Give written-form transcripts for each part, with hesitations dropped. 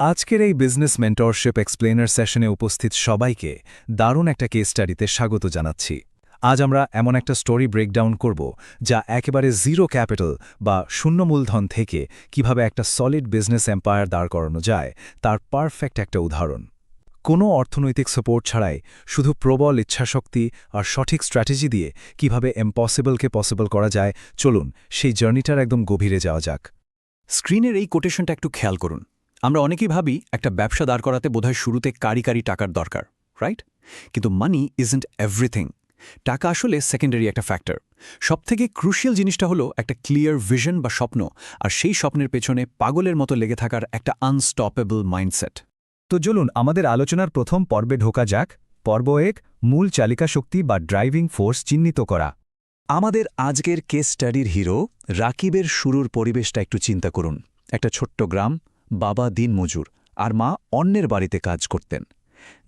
আজকের এই business mentorship explainer সেশনে উপস্থিত সবাইকে দারুণ একটা কেস স্টাডিতে স্বাগত জানাচ্ছি। আজ আমরা এমন একটা স্টোরি ব্রেকডাউন করব যা একেবারে জিরো ক্যাপিটাল বা শূন্য মূলধন থেকে কিভাবে একটা সলিড বিজনেস এম্পায়ার দাঁড় করানো যায় তার পারফেক্ট একটা উদাহরণ। কোনো অর্থনৈতিক সাপোর্ট ছাড়াই শুধু প্রবল ইচ্ছাশক্তি আর সঠিক স্ট্র্যাটেজি দিয়ে কিভাবে ইম্পসিবলকে পসিবল করা যায়, চলুন সেই জার্নিটার একদম গভীরে যাওয়া যাক। স্ক্রিনের এই কোটেশনটা একটু খেয়াল করুন। আমরা অনেকেই ভাবি একটা ব্যবসা দাঁড় করাতে বোধহয় শুরুতে কারি টাকার দরকার, রাইট? কিন্তু মানি ইজন্ট এভরিথিং। টাকা আসলে সেকেন্ডারি একটা ফ্যাক্টর। সবথেকে ক্রুশিয়াল জিনিসটা হলো একটা ক্লিয়ার ভিশন বা স্বপ্ন, আর সেই স্বপ্নের পেছনে পাগলের মতো লেগে থাকার একটা আনস্টপেবল মাইন্ডসেট। তো চলুন আমাদের আলোচনার প্রথম পর্বে ঢোকা যাক। পর্ব ১, মূল চালিকা শক্তি বা ড্রাইভিং ফোর্স চিহ্নিত করা। আমাদের আজকের কেস স্টাডির হিরো রাকিবের শুরুর পরিবেশটা একটু চিন্তা করুন। একটা ছোট্ট গ্রাম, বাবা দিনমজুর আর মা অন্যের বাড়িতে কাজ করতেন।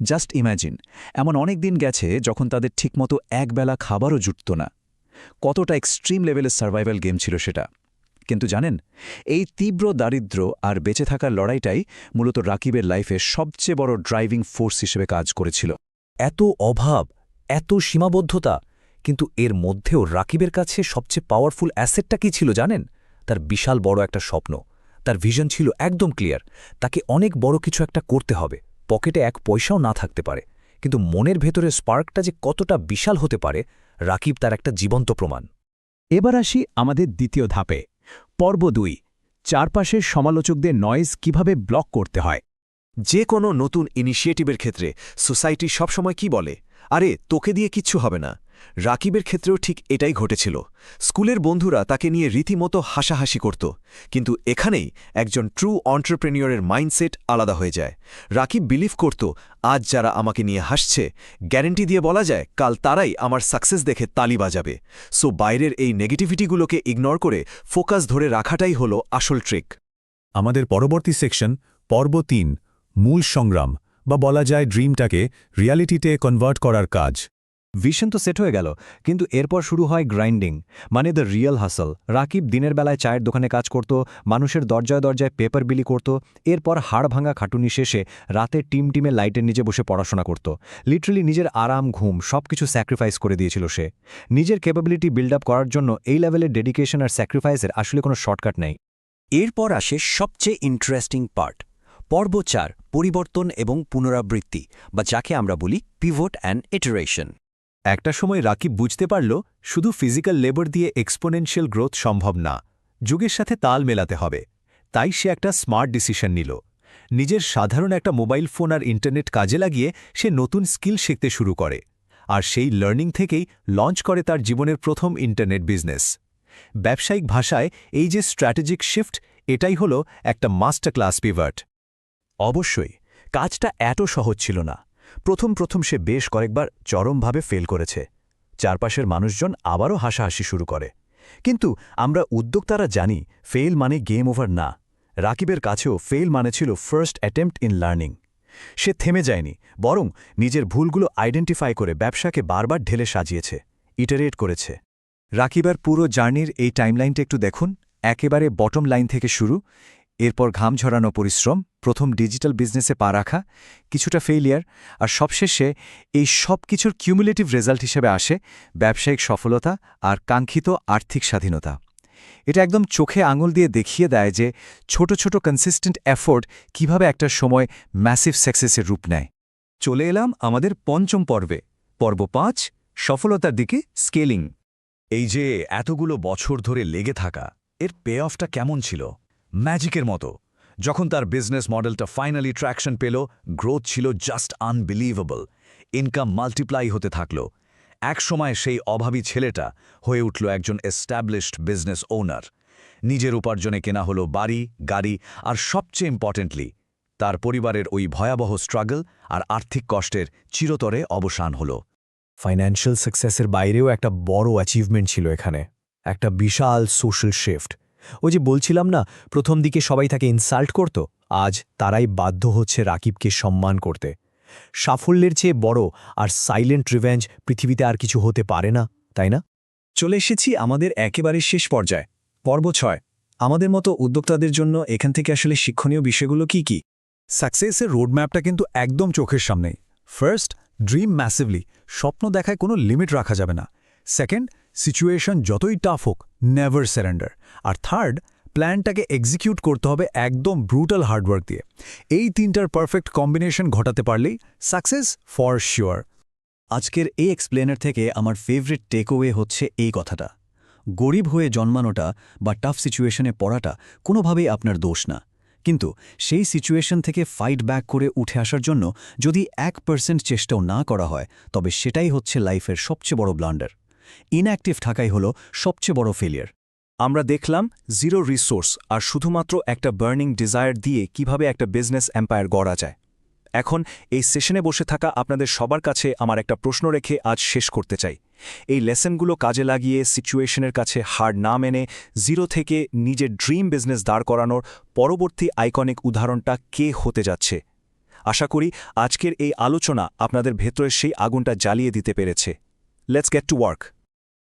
জাস্ট ইম্যাজিন, এমন অনেক দিন গেছে যখন তাদের ঠিকমতো একবেলা খাবারও জুটত না। কতটা এক্সট্রিম লেভেলের সার্ভাইভাল গেম ছিল সেটা। কিন্তু জানেন, এই তীব্র দারিদ্র্য আর বেঁচে থাকার লড়াইটাই মূলত রাকিবের লাইফে সবচেয়ে বড় ড্রাইভিং ফোর্স হিসেবে কাজ করেছিল। এত অভাব, এত সীমাবদ্ধতা, কিন্তু এর মধ্যেও রাকিবের কাছে সবচেয়ে পাওয়ারফুল অ্যাসেটটা কি ছিল জানেন? তার বিশাল বড় একটা স্বপ্ন। তার ভিশন ছিল একদম ক্লিয়ার। তাকে অনেক বড় কিছু একটা করতে হবে। পকেটে এক পয়সাও না থাকতে পারে, কিন্তু মনের ভেতরে স্পার্কটা যে কতটা বিশাল হতে পারে, রাকিব তার একটা জীবন্ত প্রমাণ। এবার আসি আমাদের দ্বিতীয় ধাপে। পর্ব ২, চারপাশের সমালোচকদের নয়েজ কিভাবে ব্লক করতে হয়। যে কোনো নতুন ইনিশিয়েটিভের ক্ষেত্রে সোসাইটি সবসময় কি বলে, আরে তোকে দিয়ে কিচ্ছু হবে না। রাকিবের ক্ষেত্রেও ঠিক এটাই ঘটেছিল। স্কুলের বন্ধুরা তাকে নিয়ে রীতিমতো হাসাহাসি করত, কিন্তু এখানেই একজন ট্রু অন্টারপ্রেনিয়রের মাইন্ডসেট আলাদা হয়ে যায়। রাকিব বিলিভ করত, আজ যারা আমাকে নিয়ে হাসছে, গ্যারেন্টি দিয়ে বলা যায় কাল তারাই আমার সাকসেস দেখে তালি বাজাবে। সো বাইরের এই নেগেটিভিটিগুলোকে ইগনোর করে ফোকাস ধরে রাখাটাই হলো আসল ট্রিক। আমাদের পরবর্তী সেকশন পর্ব ৩, মূল সংগ্রাম বা বলা যায় ড্রিমটাকে রিয়ালিটিতে কনভার্ট করার কাজ। ভিশন তো সেট হয়ে গেল, কিন্তু এরপর শুরু হয় গ্রাইন্ডিং, মানে দ্য রিয়েল হাসল। রাকিব দিনের বেলায় চায়ের দোকানে কাজ করত, মানুষের দরজায় দরজায় পেপার বিলি করত। এরপর হাড় ভাঙা খাটুনি শেষে রাতে টিমে লাইটের নিচে বসে পড়াশোনা করত। লিটারালি নিজের আরাম, ঘুম সবকিছু স্যাক্রিফাইস করে দিয়েছিল সে। নিজের ক্যাপাবিলিটি বিল্ড আপ করার জন্য এই লেভেলের ডেডিকেশন আর স্যাক্রিফাইসের আসলে কোনো শর্টকাট নেই। এরপর আসে সবচেয়ে ইন্টারেস্টিং পার্ট, পর্ব ৪, পরিবর্তন এবং পুনরাবৃত্তি, বা যাকে আমরা বলি পিভট অ্যান্ড ইটারেশন। একটা সময় রাকিব বুঝতে পারল শুধু ফিজিক্যাল লেবার দিয়ে এক্সপোনেনশিয়াল গ্রোথ সম্ভব না, যুগের সাথে তাল মেলাতে হবে। তাই সে একটা স্মার্ট ডিসিশন নিল। নিজের সাধারণ একটা মোবাইল ফোন আর ইন্টারনেট কাজে লাগিয়ে সে নতুন স্কিল শিখতে শুরু করে, আর সেই লার্নিং থেকেই লঞ্চ করে তার জীবনের প্রথম ইন্টারনেট বিজনেস। ব্যবসায়িক ভাষায় এই যে স্ট্র্যাটেজিক শিফট, এটাই হলো একটা মাস্টার ক্লাস পিভট। অবশ্যই কাজটা এত সহজ ছিল না। প্রথম সে বেশ কয়েকবার চরমভাবে ফেল করেছে। চারপাশের মানুষজন আবারও হাসাহাসি শুরু করে। কিন্তু আমরা উদ্যোক্তারা জানি, ফেল মানে গেম ওভার না। রাকিবের কাছেও ফেল মানে ছিল ফার্স্ট অ্যাটেম্প্ট ইন লার্নিং। সে থেমে যায়নি, বরং নিজের ভুলগুলো আইডেন্টিফাই করে ব্যবসাকে বারবার ঢেলে সাজিয়েছে, ইটারেট করেছে। রাকিবের পুরো জার্নির এই টাইমলাইনটা একটু দেখুন। একেবারে বটম লাইন থেকে শুরু, এরপর ঘাম ঝরানো পরিশ্রম, প্রথম ডিজিটাল বিজনেসে পা রাখা, কিছুটা ফেইলিয়ার, আর সবশেষে এই সব কিছুর কিউমুলেটিভ রেজাল্ট হিসেবে আসে ব্যবসায়িক সফলতা আর কাঙ্ক্ষিত আর্থিক স্বাধীনতা। এটা একদম চোখে আঙুল দিয়ে দেখিয়ে দেয় যে ছোট ছোট কনসিস্টেন্ট এফোর্ট কিভাবে একটা সময় ম্যাসিভ সাকসেসের রূপ নেয়। চলে এলাম আমাদের পঞ্চম পর্বে, পর্ব ৫, সফলতার দিকে স্কেলিং। এই যে এতগুলো বছর ধরে লেগে থাকা, এর পে অফটা কেমন ছিল? ম্যাজিকের মতো। যখন তার বিজনেস মডেলটা ফাইনালি ট্র্যাকশন পেল, গ্রোথ ছিল জাস্ট আনবিলিভেবল। ইনকাম মাল্টিপ্লাই হতে থাকল। একসময় সেই অভাবী ছেলেটা হয়ে উঠল একজন এস্টাবলিশড বিজনেস ওনার। নিজের উপার্জনে কেনা হলো বাড়ি, গাড়ি, আর সবচেয়ে ইম্পর্টেন্টলি তার পরিবারের ওই ভয়াবহ স্ট্রাগল আর আর্থিক কষ্টের চিরতরে অবসান হল। ফাইন্যান্সিয়াল সাকসেসের বাইরেও একটা বড় অ্যাচিভমেন্ট ছিল এখানে, একটা বিশাল সোশ্যাল শিফট। ওই যে বলছিলাম না, প্রথম দিকে সবাই তাকে ইনসাল্ট করত, আজ তারাই বাধ্য হচ্ছে রাকিবকে সম্মান করতে। সাফল্যের চেয়ে বড় আর সাইলেন্ট রিভেঞ্জ পৃথিবীতে আর কিছু হতে পারে না, তাই না? চলে এসেছি আমাদের একেবারে শেষ পর্যায়ে, পর্ব ৬। আমাদের মতো উদ্যোক্তাদের জন্য এখান থেকে আসলে শিক্ষণীয় বিষয়গুলো কি কি? সাকসেসের রোডম্যাপটা কিন্তু একদম চোখের সামনেই। ফার্স্ট, ড্রিম ম্যাসিভলি, স্বপ্ন দেখায় কোনো লিমিট রাখা যাবে না। সেকেন্ড, সিচুয়েশন যতই টাফ হোক, নেভার সারেন্ডার। আর থার্ড, প্ল্যানটাকে এক্সিকিউট করতে হবে একদম ব্রুটাল হার্ডওয়ার্ক দিয়ে। এই তিনটার পারফেক্ট কম্বিনেশন ঘটাতে পারলেই সাকসেস ফর শিওর। আজকের এই এক্সপ্লেনার থেকে আমার ফেভারিট টেকওয়ে হচ্ছে এই কথাটা: গরিব হয়ে জন্মানোটা বা টাফ সিচুয়েশনে পড়াটা কোনোভাবেই আপনার দোষ না, কিন্তু সেই সিচুয়েশন থেকে ফাইট ব্যাক করে উঠে আসার জন্য যদি 1% চেষ্টাও না করা হয়, তবে সেটাই হচ্ছে লাইফের সবচেয়ে বড় ব্লান্ডার। ইনঅ্যাক্টিভ থাকাই হলো সবচেয়ে বড় ফেলিয়ার। আমরা দেখলাম জিরো রিসোর্স আর শুধুমাত্র একটা বার্নিং ডিজায়ার দিয়ে কিভাবে একটা বিজনেস এম্পায়ার গড়া যায়। এখন এই সেশনে বসে থাকা আপনাদের সবার কাছে আমার একটা প্রশ্ন রেখে আজ শেষ করতে চাই। এই লেসনগুলো কাজে লাগিয়ে সিচুয়েশনের কাছে হার না মেনে জিরো থেকে নিজের ড্রিম বিজনেস দাঁড় করানোর পরবর্তী আইকনিক উদাহরণটা কে হতে যাচ্ছে? আশা করি আজকের এই আলোচনা আপনাদের ভেতরের সেই আগুনটা জ্বালিয়ে দিতে পেরেছে। Let's get to work.